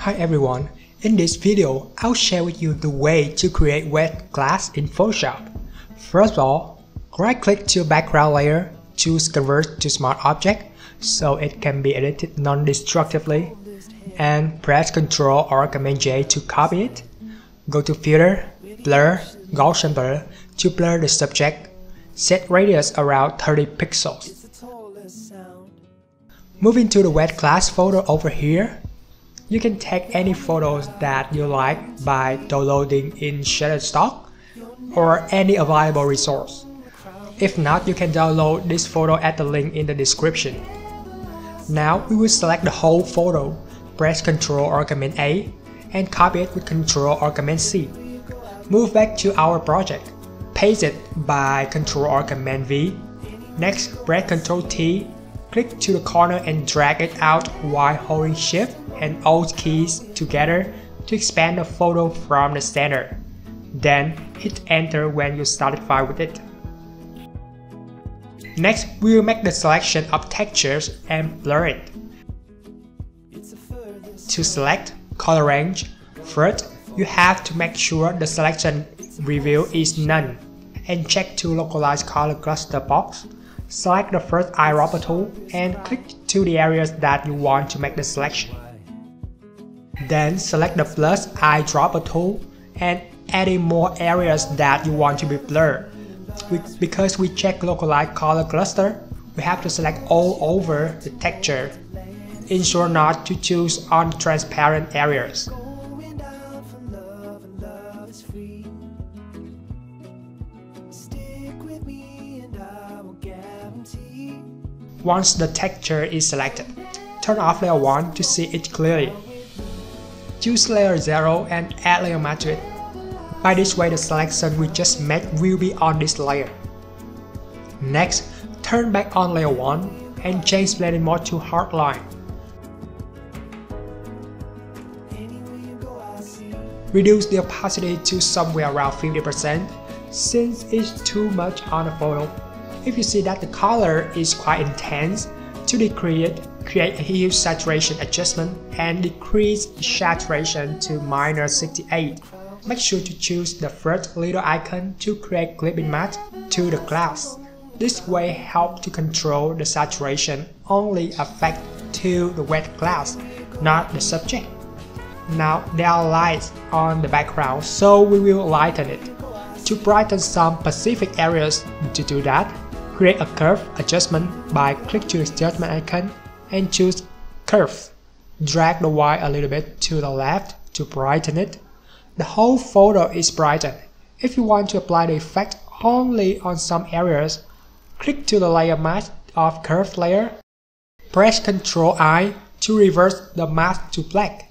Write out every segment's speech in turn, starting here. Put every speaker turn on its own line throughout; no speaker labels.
Hi everyone, in this video I'll share with you the way to create wet glass in Photoshop. First of all, right click to background layer, choose convert to smart object so it can be edited non-destructively, and press Ctrl or Command J to copy it. Go to filter, blur, Gaussian blur to blur the subject. Set radius around 30 pixels. Moving to the wet glass folder over here, you can take any photos that you like by downloading in Shutterstock or any available resource. If not, you can download this photo at the link in the description. Now we will select the whole photo, press Ctrl or Command A, and copy it with Ctrl or Command C. Move back to our project, paste it by Ctrl or Command V. Next, press Ctrl T, click to the corner and drag it out while holding Shift and Alt keys together to expand the photo from the center. Then hit Enter when you're satisfied with it. Next, we will make the selection of textures and blur it. To select color range, first you have to make sure the selection review is none and check to localize color cluster box. Select the first eyedropper tool and click to the areas that you want to make the selection. Then select the plus eyedropper tool and add in more areas that you want to be blurred. Because we check localize color cluster, we have to select all over the texture. Ensure not to choose on transparent areas. Once the texture is selected, turn off layer 1 to see it clearly. Choose layer 0 and add layer mask to it. By this way, the selection we just made will be on this layer. Next, turn back on layer 1 and change blending mode to hardline. Reduce the opacity to somewhere around 50% since it's too much on the photo. If you see that the color is quite intense, to decrease it, create a hue saturation adjustment and decrease the saturation to -68. Make sure to choose the first little icon to create clipping mask to the glass. This way helps to control the saturation only affect to the wet glass, not the subject. Now there are lights on the background, so we will lighten it. To brighten some specific areas, to do that, create a curve adjustment by click to the adjustment icon and choose curve. Drag the white a little bit to the left to brighten it. The whole photo is brightened. If you want to apply the effect only on some areas, click to the layer mask of curve layer. Press Ctrl I to reverse the mask to black.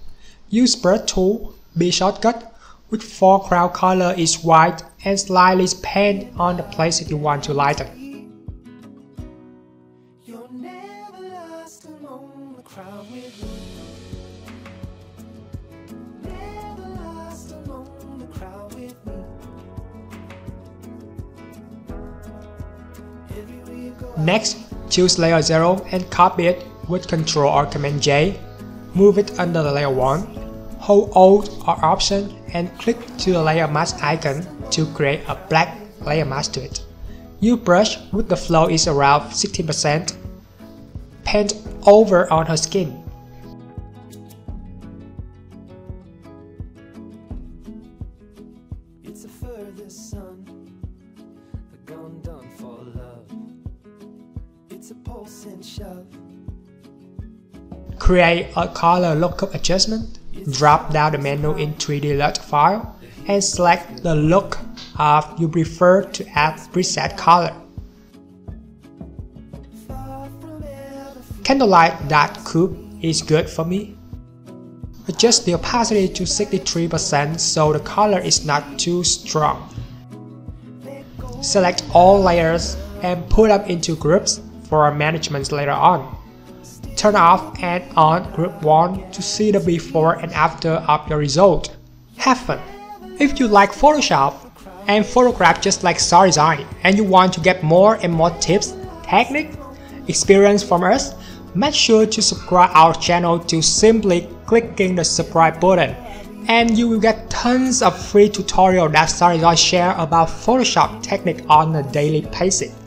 Use brush tool, B shortcut, with foreground color is white and slightly paint on the place that you want to lighten. Next, choose layer 0 and copy it with Ctrl or Command J. Move it under the layer 1. Hold Alt or Option and click to the layer mask icon to create a black layer mask to it. Use brush with the flow is around 60%. Paint over on her skin.
It's a furthest sun, the gun done for love. It's a pulse and shove.
Create a color lookup adjustment. Drop down the menu in 3D LUT file and select the look of you prefer to add preset color. Candlelight dark coupe is good for me. Adjust the opacity to 63% so the color is not too strong. Select all layers and put them into groups for management later on. Turn off and on group 1 to see the before and after of your result. Have fun! If you like Photoshop and photograph just like SADESIGN and you want to get more and more tips, techniques, experience from us, make sure to subscribe our channel to simply clicking the subscribe button, and you will get tons of free tutorials that SADESIGN share about Photoshop technique on a daily basis.